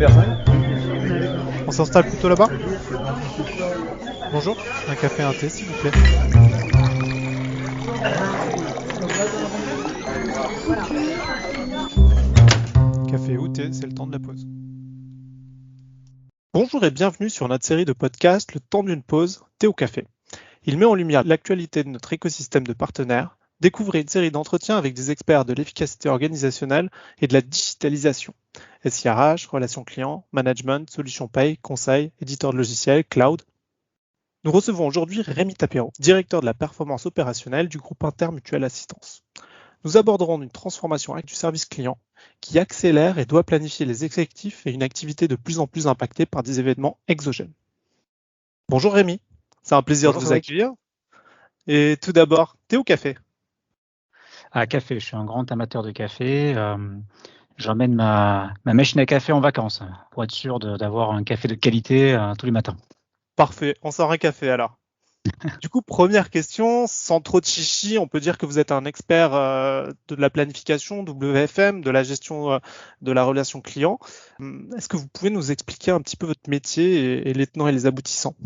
personnes. On s'installe plutôt là-bas. Bonjour, un café et un thé s'il vous plaît. Café ou thé, c'est le temps de la pause. Bonjour et bienvenue sur notre série de podcasts Le temps d'une pause, thé ou café. Il met en lumière l'actualité de notre écosystème de partenaires. Découvrez une série d'entretiens avec des experts de l'efficacité organisationnelle et de la digitalisation. SIRH, relations clients, management, solutions paye, conseil, éditeur de logiciels, cloud. Nous recevons aujourd'hui Rémi Tapero, directeur de la performance opérationnelle du groupe Intermutuelle Assistance. Nous aborderons une transformation du service client qui accélère et doit planifier les effectifs et une activité de plus en plus impactée par des événements exogènes. Bonjour Rémi, c'est un plaisir de vous accueillir. Et tout d'abord, thé ou café ? Café, je suis un grand amateur de café. J'emmène ma machine à café en vacances pour être sûr d'avoir un café de qualité tous les matins. Parfait, on sort un café alors. Du coup, première question, sans trop de chichi, on peut dire que vous êtes un expert de la planification, WFM, de la gestion de la relation client. Est-ce que vous pouvez nous expliquer un petit peu votre métier et les tenants et les aboutissants ?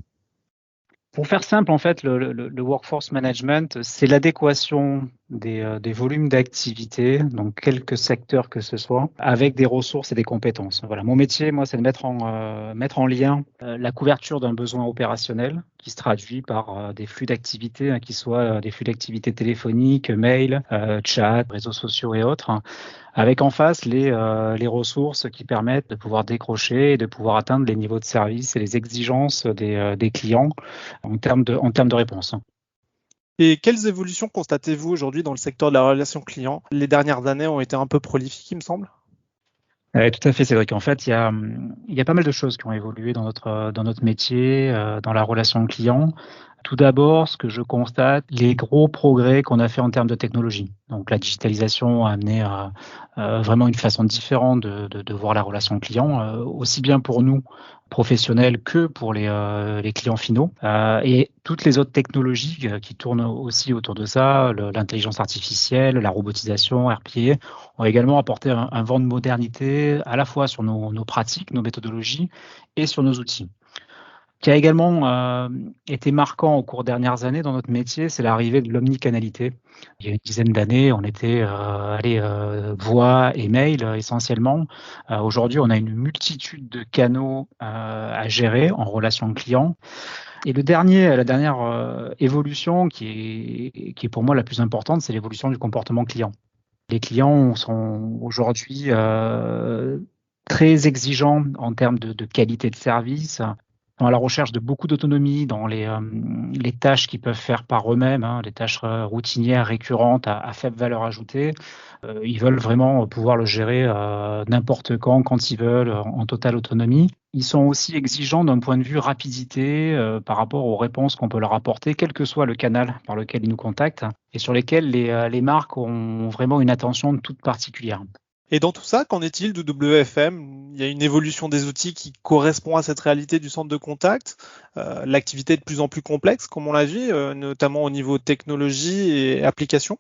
Pour faire simple, en fait, le workforce management, c'est l'adéquation des volumes d'activité, donc quelques secteurs que ce soit, avec des ressources et des compétences. Voilà, mon métier, moi, c'est de mettre en lien la couverture d'un besoin opérationnel qui se traduit par des flux d'activité, qui soient des flux d'activité téléphoniques, mail, chat, réseaux sociaux et autres, avec en face les ressources qui permettent de pouvoir décrocher et de pouvoir atteindre les niveaux de service et les exigences des clients en termes de réponse. Et quelles évolutions constatez-vous aujourd'hui dans le secteur de la relation client ? Les dernières années ont été un peu prolifiques, il me semble. Tout à fait, Cédric. En fait, il y a pas mal de choses qui ont évolué dans notre métier, dans la relation client. Tout d'abord, ce que je constate, les gros progrès qu'on a fait en termes de technologie. Donc, la digitalisation a amené vraiment une façon différente de voir la relation client, aussi bien pour nous, professionnels, que pour les clients finaux. Et toutes les autres technologies qui tournent aussi autour de ça, l'intelligence artificielle, la robotisation, RPA, ont également apporté un vent de modernité à la fois sur nos pratiques, nos méthodologies et sur nos outils. Ce qui a également été marquant au cours des dernières années dans notre métier, c'est l'arrivée de l'omnicanalité. Il y a une dizaine d'années, on était voix et mail essentiellement. Aujourd'hui, on a une multitude de canaux à gérer en relation client. Et la dernière évolution qui est pour moi la plus importante, c'est l'évolution du comportement client. Les clients sont aujourd'hui très exigeants en termes de qualité de service, sont à la recherche de beaucoup d'autonomie dans les tâches qu'ils peuvent faire par eux-mêmes, les tâches routinières, récurrentes, à faible valeur ajoutée. Ils veulent vraiment pouvoir le gérer n'importe quand ils veulent, en totale autonomie. Ils sont aussi exigeants d'un point de vue rapidité par rapport aux réponses qu'on peut leur apporter, quel que soit le canal par lequel ils nous contactent, et sur lesquels les marques ont vraiment une attention toute particulière. Et dans tout ça, qu'en est-il du WFM ? Il y a une évolution des outils qui correspond à cette réalité du centre de contact. L'activité est de plus en plus complexe, comme on l'a vu, notamment au niveau technologie et application.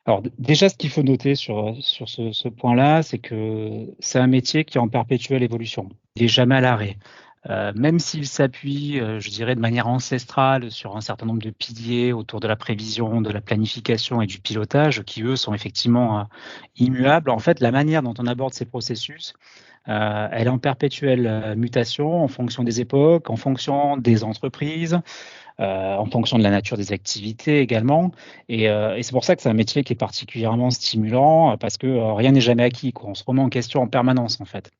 Alors déjà, ce qu'il faut noter sur ce point-là, c'est que c'est un métier qui est en perpétuelle évolution. Il n'est jamais à l'arrêt. Même s'il s'appuie, je dirais, de manière ancestrale sur un certain nombre de piliers autour de la prévision, de la planification et du pilotage, qui eux sont effectivement immuables, en fait, la manière dont on aborde ces processus, elle est en perpétuelle mutation en fonction des époques, en fonction des entreprises, en fonction de la nature des activités également. Et c'est pour ça que c'est un métier qui est particulièrement stimulant, parce que rien n'est jamais acquis, quoi. On se remet en question en permanence, en fait.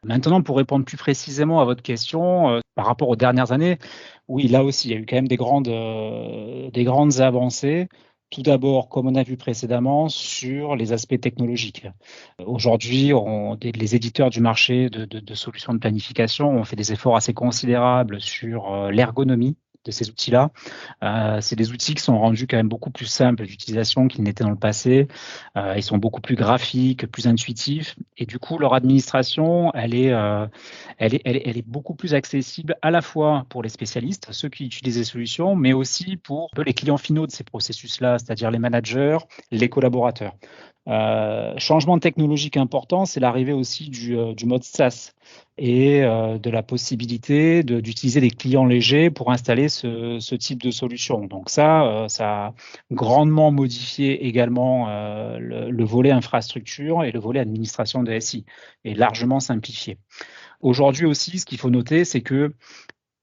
Maintenant, pour répondre plus précisément à votre question, par rapport aux dernières années, oui, là aussi, il y a eu quand même des grandes avancées. Tout d'abord, comme on a vu précédemment, sur les aspects technologiques. Aujourd'hui, les éditeurs du marché de solutions de planification ont fait des efforts assez considérables sur l'ergonomie de ces outils-là. C'est des outils qui sont rendus quand même beaucoup plus simples d'utilisation qu'ils n'étaient dans le passé. Ils sont beaucoup plus graphiques, plus intuitifs. Et du coup, leur administration, elle est beaucoup plus accessible à la fois pour les spécialistes, ceux qui utilisent les solutions, mais aussi pour les clients finaux de ces processus-là, c'est-à-dire les managers, les collaborateurs. Changement technologique important, c'est l'arrivée aussi du mode SaaS et de la possibilité d'utiliser des clients légers pour installer ce type de solution. Donc ça a grandement modifié également le volet infrastructure et le volet administration de SI, et largement simplifié. Aujourd'hui aussi, ce qu'il faut noter, c'est que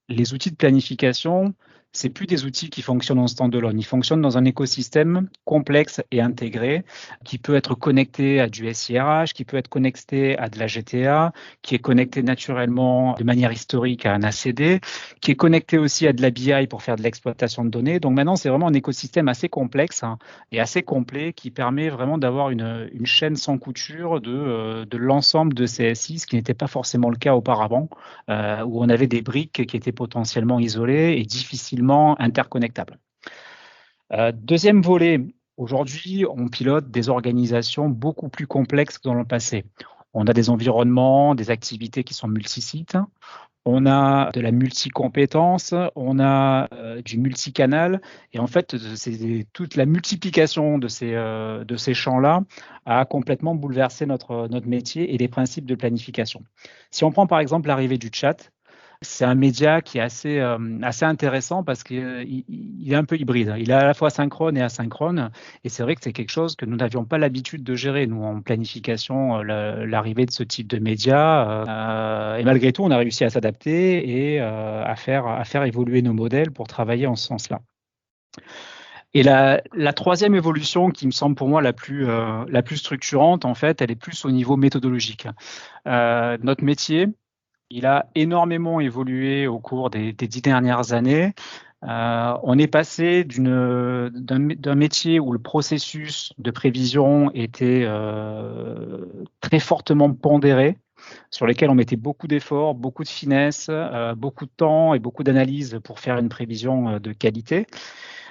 les outils de planification, c'est plus des outils qui fonctionnent en stand-alone. Ils fonctionnent dans un écosystème complexe et intégré qui peut être connecté à du SIRH, qui peut être connecté à de la GTA, qui est connecté naturellement de manière historique à un ACD, qui est connecté aussi à de la BI pour faire de l'exploitation de données. Donc maintenant, c'est vraiment un écosystème assez complexe et assez complet qui permet vraiment d'avoir une chaîne sans couture de l'ensemble de ces SI, ce qui n'était pas forcément le cas auparavant, où on avait des briques qui étaient potentiellement isolées et difficilement interconnectables. Deuxième volet, aujourd'hui, on pilote des organisations beaucoup plus complexes que dans le passé. On a des environnements, des activités qui sont multisites. On a de la multicompétence, on a du multicanal, et en fait, toute la multiplication de ces champs-là a complètement bouleversé notre métier et les principes de planification. Si on prend par exemple l'arrivée du chat, c'est un média qui est assez intéressant parce qu'il est un peu hybride. Il est à la fois synchrone et asynchrone. Et c'est vrai que c'est quelque chose que nous n'avions pas l'habitude de gérer, nous, en planification, l'arrivée de ce type de média. Et malgré tout, on a réussi à s'adapter et à faire évoluer nos modèles pour travailler en ce sens-là. Et la troisième évolution qui me semble pour moi la plus structurante, en fait, elle est plus au niveau méthodologique. Notre métier, il a énormément évolué au cours des 10 dernières années. On est passé d'un métier où le processus de prévision était très fortement pondéré, sur lequel on mettait beaucoup d'efforts, beaucoup de finesse, beaucoup de temps et beaucoup d'analyse pour faire une prévision de qualité.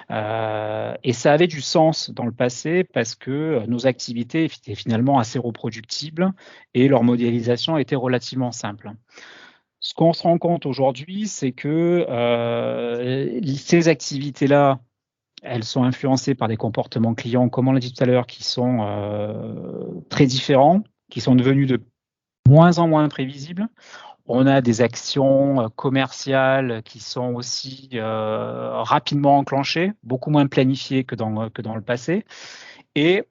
Et ça avait du sens dans le passé parce que nos activités étaient finalement assez reproductibles et leur modélisation était relativement simple. Ce qu'on se rend compte aujourd'hui, c'est que ces activités-là, elles sont influencées par des comportements clients, comme on l'a dit tout à l'heure, qui sont très différents, qui sont devenus de moins en moins prévisibles. On a des actions commerciales qui sont aussi rapidement enclenchées, beaucoup moins planifiées que dans le passé. Et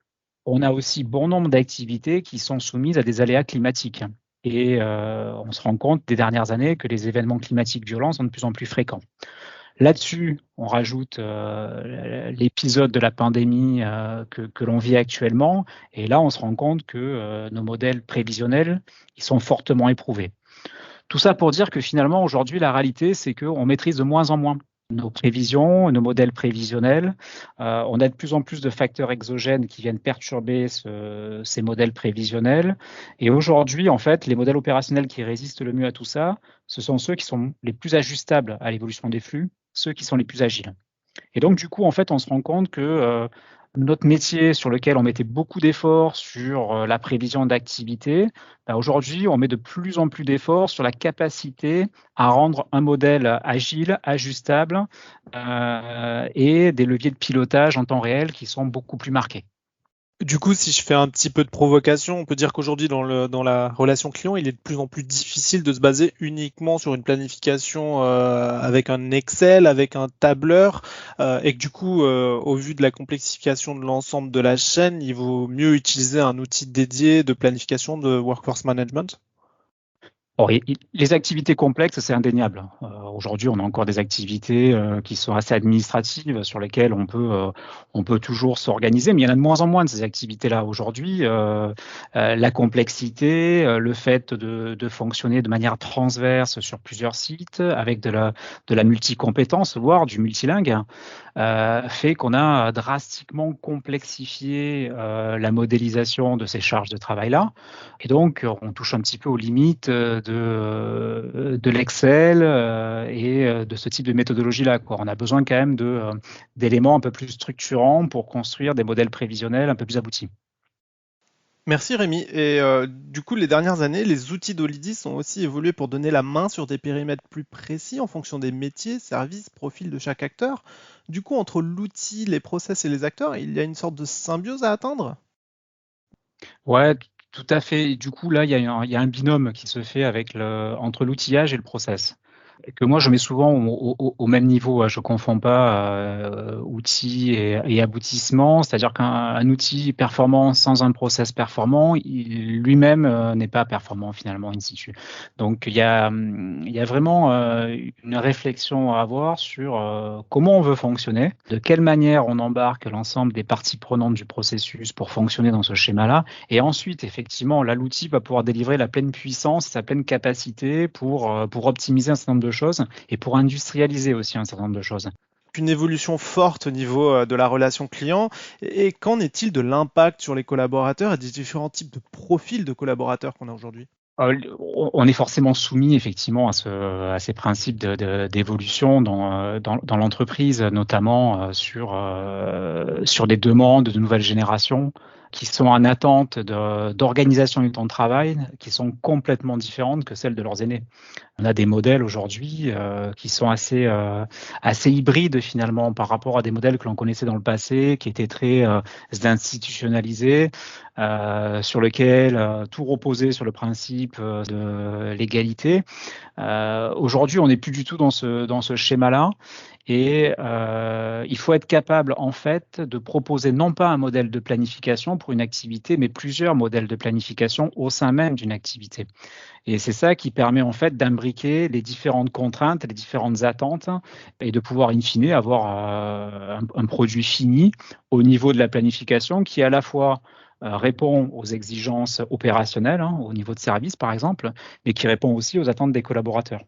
on a aussi bon nombre d'activités qui sont soumises à des aléas climatiques. Et on se rend compte des dernières années que les événements climatiques violents sont de plus en plus fréquents. Là-dessus, on rajoute l'épisode de la pandémie que l'on vit actuellement. Et là, on se rend compte que nos modèles prévisionnels, ils sont fortement éprouvés. Tout ça pour dire que finalement, aujourd'hui, la réalité, c'est qu'on maîtrise de moins en moins nos prévisions, nos modèles prévisionnels. On a de plus en plus de facteurs exogènes qui viennent perturber ces modèles prévisionnels. Et aujourd'hui, en fait, les modèles opérationnels qui résistent le mieux à tout ça, ce sont ceux qui sont les plus ajustables à l'évolution des flux, ceux qui sont les plus agiles. Et donc, du coup, en fait, on se rend compte que notre métier sur lequel on mettait beaucoup d'efforts sur la prévision d'activité, aujourd'hui, on met de plus en plus d'efforts sur la capacité à rendre un modèle agile, ajustable et des leviers de pilotage en temps réel qui sont beaucoup plus marqués. Du coup, si je fais un petit peu de provocation, on peut dire qu'aujourd'hui, dans la relation client, il est de plus en plus difficile de se baser uniquement sur une planification avec un Excel, avec un tableur, et que du coup, au vu de la complexification de l'ensemble de la chaîne, il vaut mieux utiliser un outil dédié de planification de workforce management. Or, les activités complexes, c'est indéniable. Aujourd'hui, on a encore des activités qui sont assez administratives, sur lesquelles on peut toujours s'organiser, mais il y en a de moins en moins de ces activités-là aujourd'hui. La complexité, le fait de fonctionner de manière transverse sur plusieurs sites, avec de la multicompétence, voire du multilingue, fait qu'on a drastiquement complexifié la modélisation de ces charges de travail-là. Et donc, on touche un petit peu aux limites de l'Excel et de ce type de méthodologie-là. On a besoin quand même d'éléments un peu plus structurants pour construire des modèles prévisionnels un peu plus aboutis. Merci Rémi. Et du coup, les dernières années, les outils d'Olydis ont aussi évolué pour donner la main sur des périmètres plus précis en fonction des métiers, services, profils de chaque acteur. Du coup, entre l'outil, les process et les acteurs, il y a une sorte de symbiose à atteindre? Ouais, tout à fait. Et du coup, là, il y a un binôme qui se fait entre l'outillage et le process. Et que moi, je mets souvent au même niveau, hein. Je ne confonds pas outils et aboutissement. C'est-à-dire qu'un outil performant sans un process performant, lui-même n'est pas performant finalement in situ. Donc, il y a vraiment une réflexion à avoir sur comment on veut fonctionner, de quelle manière on embarque l'ensemble des parties prenantes du processus pour fonctionner dans ce schéma-là. Et ensuite, effectivement, là, l'outil va pouvoir délivrer la pleine puissance, sa pleine capacité pour optimiser un certain nombre de choses et pour industrialiser aussi un certain nombre de choses. Une évolution forte au niveau de la relation client. Et qu'en est-il de l'impact sur les collaborateurs et des différents types de profils de collaborateurs qu'on a aujourd'hui? On est forcément soumis effectivement à ces principes d'évolution dans l'entreprise, notamment sur des demandes de nouvelles générations qui sont en attente d'organisation du temps de travail qui sont complètement différentes que celles de leurs aînés. On a des modèles aujourd'hui qui sont assez hybrides finalement par rapport à des modèles que l'on connaissait dans le passé, qui étaient très institutionnalisés, sur lesquels tout reposait sur le principe de l'égalité. Aujourd'hui, on n'est plus du tout dans ce schéma-là. Et il faut être capable, en fait, de proposer non pas un modèle de planification pour une activité, mais plusieurs modèles de planification au sein même d'une activité. Et c'est ça qui permet, en fait, d'imbriquer les différentes contraintes, les différentes attentes et de pouvoir, in fine, avoir un produit fini au niveau de la planification qui, à la fois, répond aux exigences opérationnelles, hein, au niveau de service, par exemple, mais qui répond aussi aux attentes des collaborateurs.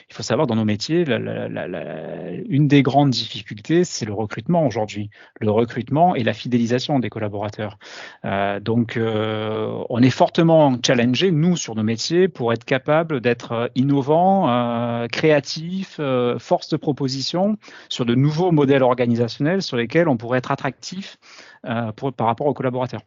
Il faut savoir, dans nos métiers, une des grandes difficultés, c'est le recrutement aujourd'hui. Le recrutement et la fidélisation des collaborateurs. On est fortement challengé, nous, sur nos métiers, pour être capable d'être innovants, créatifs, force de proposition sur de nouveaux modèles organisationnels sur lesquels on pourrait être attractif par rapport aux collaborateurs.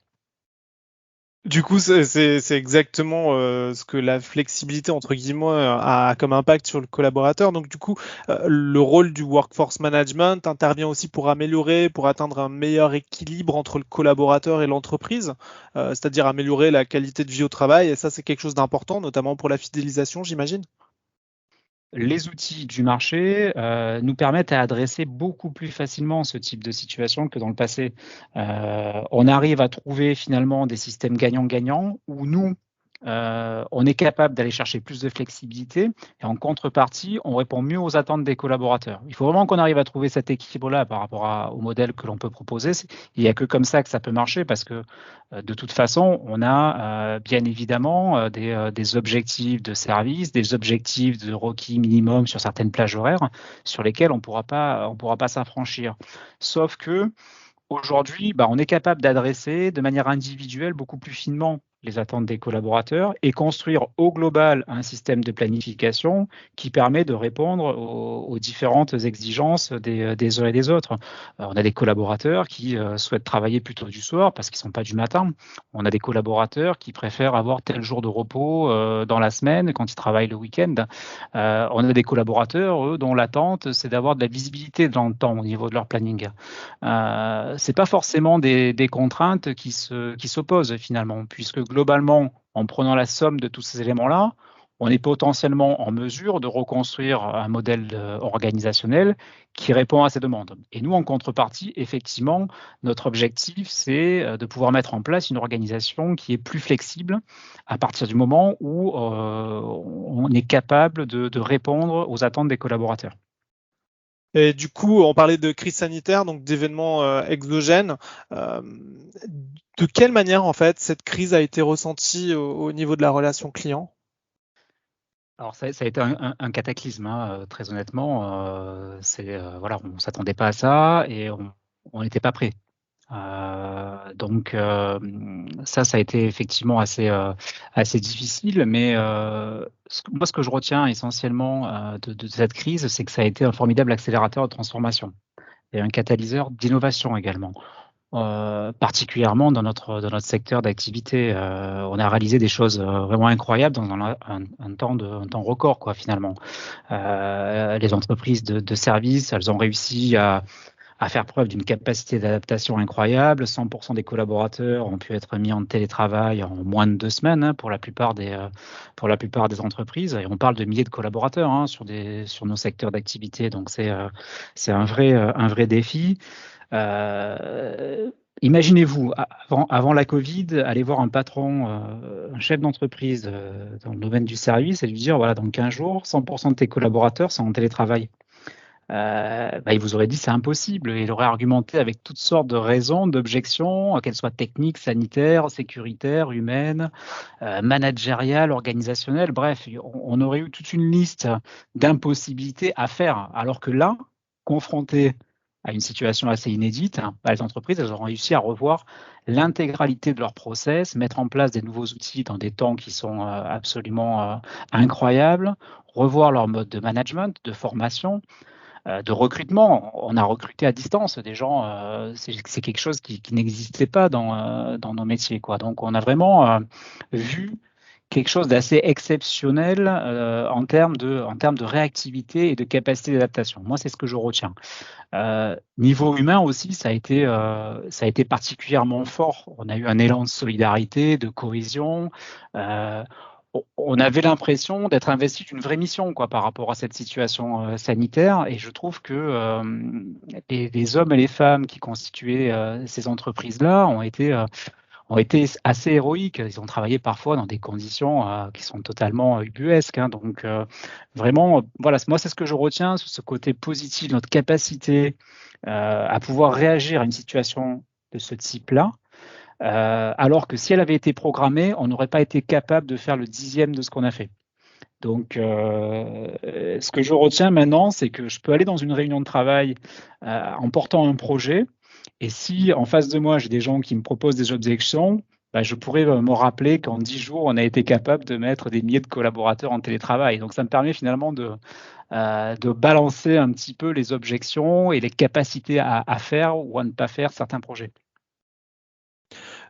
Du coup, c'est exactement ce que la flexibilité, entre guillemets, a comme impact sur le collaborateur. Donc, du coup, le rôle du workforce management intervient aussi pour améliorer, pour atteindre un meilleur équilibre entre le collaborateur et l'entreprise, c'est-à-dire améliorer la qualité de vie au travail. Et ça, c'est quelque chose d'important, notamment pour la fidélisation, j'imagine. Les outils du marché nous permettent à adresser beaucoup plus facilement ce type de situation que dans le passé. On arrive à trouver finalement des systèmes gagnant-gagnant où nous, on est capable d'aller chercher plus de flexibilité et en contrepartie, on répond mieux aux attentes des collaborateurs. Il faut vraiment qu'on arrive à trouver cet équilibre-là par rapport au modèle que l'on peut proposer. Il n'y a que comme ça que ça peut marcher parce que de toute façon, on a bien évidemment des objectifs de service, des objectifs de requis minimum sur certaines plages horaires sur lesquelles on ne pourra pas s'affranchir. Sauf que aujourd'hui, on est capable d'adresser de manière individuelle beaucoup plus finement les attentes des collaborateurs et construire au global un système de planification qui permet de répondre aux différentes exigences des uns et des autres. On a des collaborateurs qui souhaitent travailler plutôt du soir parce qu'ils ne sont pas du matin. On a des collaborateurs qui préfèrent avoir tel jour de repos dans la semaine quand ils travaillent le week-end. On a des collaborateurs, eux, dont l'attente, c'est d'avoir de la visibilité dans le temps au niveau de leur planning. C'est pas forcément des contraintes qui s'opposent finalement, puisque globalement, en prenant la somme de tous ces éléments-là, on est potentiellement en mesure de reconstruire un modèle organisationnel qui répond à ces demandes. Et nous, en contrepartie, effectivement, notre objectif, c'est de pouvoir mettre en place une organisation qui est plus flexible à partir du moment où on est capable de répondre aux attentes des collaborateurs. Et du coup, on parlait de crise sanitaire, donc d'événements exogènes. Euh, de quelle manière, en fait, cette crise a été ressentie au niveau de la relation client? Alors ça a été un cataclysme, hein, très honnêtement. Voilà, on ne s'attendait pas à ça et on n'était pas prêt. Ça a été effectivement assez difficile, mais moi, ce que je retiens essentiellement de cette crise, c'est que ça a été un formidable accélérateur de transformation et un catalyseur d'innovation également. Particulièrement dans notre secteur d'activité, on a réalisé des choses vraiment incroyables dans un temps record, quoi, finalement. Les entreprises de services, elles ont réussi à à faire preuve d'une capacité d'adaptation incroyable. 100% des collaborateurs ont pu être mis en télétravail en moins de 2 semaines, hein, pour la plupart des entreprises. Et on parle de milliers de collaborateurs, hein, sur nos secteurs d'activité. Donc c'est un vrai défi. Imaginez-vous, avant la Covid, aller voir un patron, un chef d'entreprise dans le domaine du service et lui dire, voilà, dans 15 jours, 100% de tes collaborateurs sont en télétravail. Il vous aurait dit c'est impossible. Il aurait argumenté avec toutes sortes de raisons, d'objections, qu'elles soient techniques, sanitaires, sécuritaires, humaines, managériales, organisationnelles. Bref, on aurait eu toute une liste d'impossibilités à faire. Alors que là, confronté à une situation assez inédite, les entreprises, elles ont réussi à revoir l'intégralité de leur process, mettre en place des nouveaux outils dans des temps qui sont absolument incroyables, revoir leur mode de management, de formation, de recrutement. On a recruté à distance des gens, c'est quelque chose qui n'existait pas dans nos métiers, quoi. Donc on a vraiment vu quelque chose d'assez exceptionnel en termes de réactivité et de capacité d'adaptation. Moi, c'est ce que je retiens. Niveau humain aussi, ça a été particulièrement fort. On a eu un élan de solidarité, de cohésion. On avait l'impression d'être investi d'une vraie mission, quoi, par rapport à cette situation sanitaire. Et je trouve que les hommes et les femmes qui constituaient ces entreprises-là ont été assez héroïques. Ils ont travaillé parfois dans des conditions qui sont totalement ubuesques, hein. Donc, vraiment, voilà, moi, c'est ce que je retiens, ce côté positif, notre capacité à pouvoir réagir à une situation de ce type-là. Alors que si elle avait été programmée, on n'aurait pas été capable de faire le 10e de ce qu'on a fait. Donc, ce que je retiens maintenant, c'est que je peux aller dans une réunion de travail en portant un projet. Et si en face de moi, j'ai des gens qui me proposent des objections, je pourrais me rappeler qu'en 10 jours, on a été capable de mettre des milliers de collaborateurs en télétravail. Donc, ça me permet finalement de balancer un petit peu les objections et les capacités à faire ou à ne pas faire certains projets.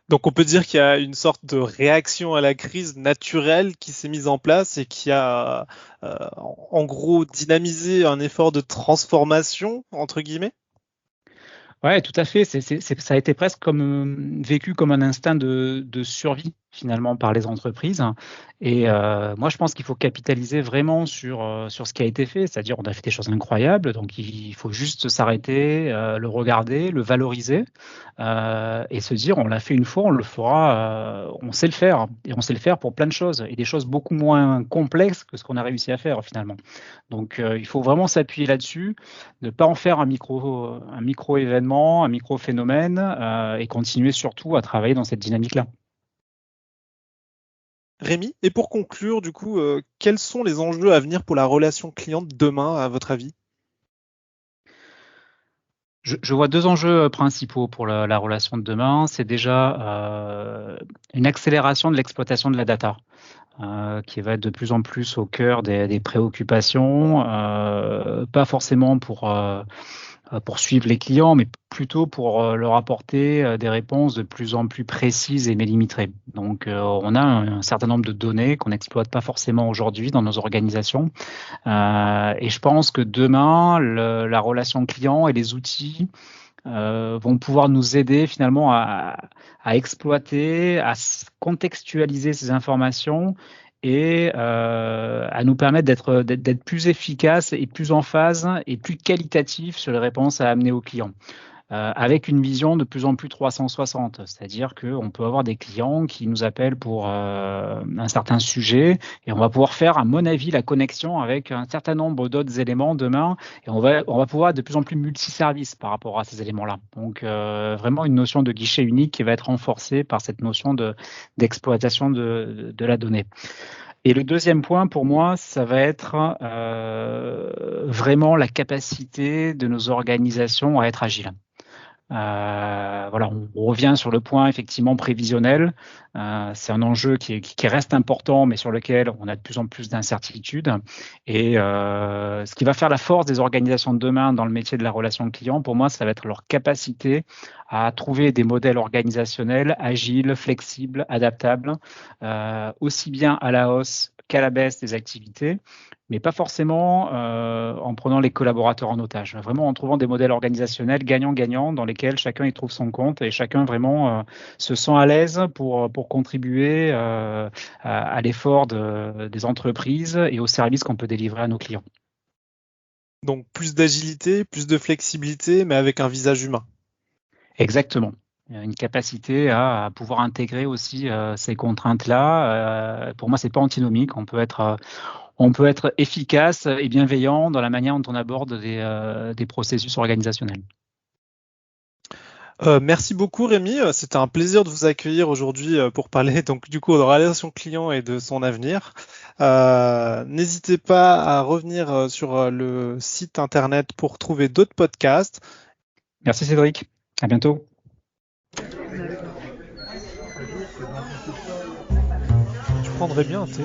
Donc on peut dire qu'il y a une sorte de réaction à la crise naturelle qui s'est mise en place et qui a en gros dynamisé un effort de transformation, entre guillemets. Ouais, tout à fait. Ça a été presque comme vécu comme un instinct de survie finalement par les entreprises. Et moi, je pense qu'il faut capitaliser vraiment sur ce qui a été fait. C'est-à-dire, on a fait des choses incroyables, donc il faut juste s'arrêter, le regarder, le valoriser et se dire, on l'a fait une fois, on le fera, on sait le faire. Et on sait le faire pour plein de choses et des choses beaucoup moins complexes que ce qu'on a réussi à faire finalement. Donc, il faut vraiment s'appuyer là-dessus, ne pas en faire un micro-événement, un micro-phénomène et continuer surtout à travailler dans cette dynamique-là. Rémi, et pour conclure, du coup, quels sont les enjeux à venir pour la relation client de demain, à votre avis? Je vois 2 enjeux principaux pour la relation de demain. C'est déjà une accélération de l'exploitation de la data, qui va être de plus en plus au cœur des préoccupations, pas forcément pour suivre les clients, mais plutôt pour leur apporter des réponses de plus en plus précises et millimétrées. Donc, on a un certain nombre de données qu'on n'exploite pas forcément aujourd'hui dans nos organisations. Et je pense que demain, la relation client et les outils vont pouvoir nous aider finalement à exploiter, à contextualiser ces informations et à nous permettre d'être plus efficaces et plus en phase et plus qualitatifs sur les réponses à amener aux clients. Avec une vision de plus en plus 360, c'est-à-dire qu'on peut avoir des clients qui nous appellent pour un certain sujet et on va pouvoir faire, à mon avis, la connexion avec un certain nombre d'autres éléments demain et on va pouvoir être de plus en plus multiservice par rapport à ces éléments-là. Donc, vraiment une notion de guichet unique qui va être renforcée par cette notion d'exploitation de la donnée. Et le deuxième point, pour moi, ça va être vraiment la capacité de nos organisations à être agiles. Voilà, on revient sur le point effectivement prévisionnel. C'est un enjeu qui reste important, mais sur lequel on a de plus en plus d'incertitudes. Et ce qui va faire la force des organisations de demain dans le métier de la relation client, pour moi, ça va être leur capacité à trouver des modèles organisationnels agiles, flexibles, adaptables, aussi bien à la hausse qu'à la baisse des activités, mais pas forcément en prenant les collaborateurs en otage. Vraiment en trouvant des modèles organisationnels gagnant-gagnant dans lesquels chacun y trouve son compte et chacun vraiment se sent à l'aise pour contribuer à l'effort des entreprises et aux services qu'on peut délivrer à nos clients. Donc plus d'agilité, plus de flexibilité, mais avec un visage humain. Exactement. Une capacité à pouvoir intégrer aussi ces contraintes-là. Pour moi, c'est pas antinomique. On peut être efficace et bienveillant dans la manière dont on aborde des processus organisationnels. Merci beaucoup Rémi, c'était un plaisir de vous accueillir aujourd'hui pour parler donc du coup de la relation client et de son avenir. N'hésitez pas à revenir sur le site internet pour trouver d'autres podcasts. Merci Cédric, à bientôt. Je prendrais bien un thé.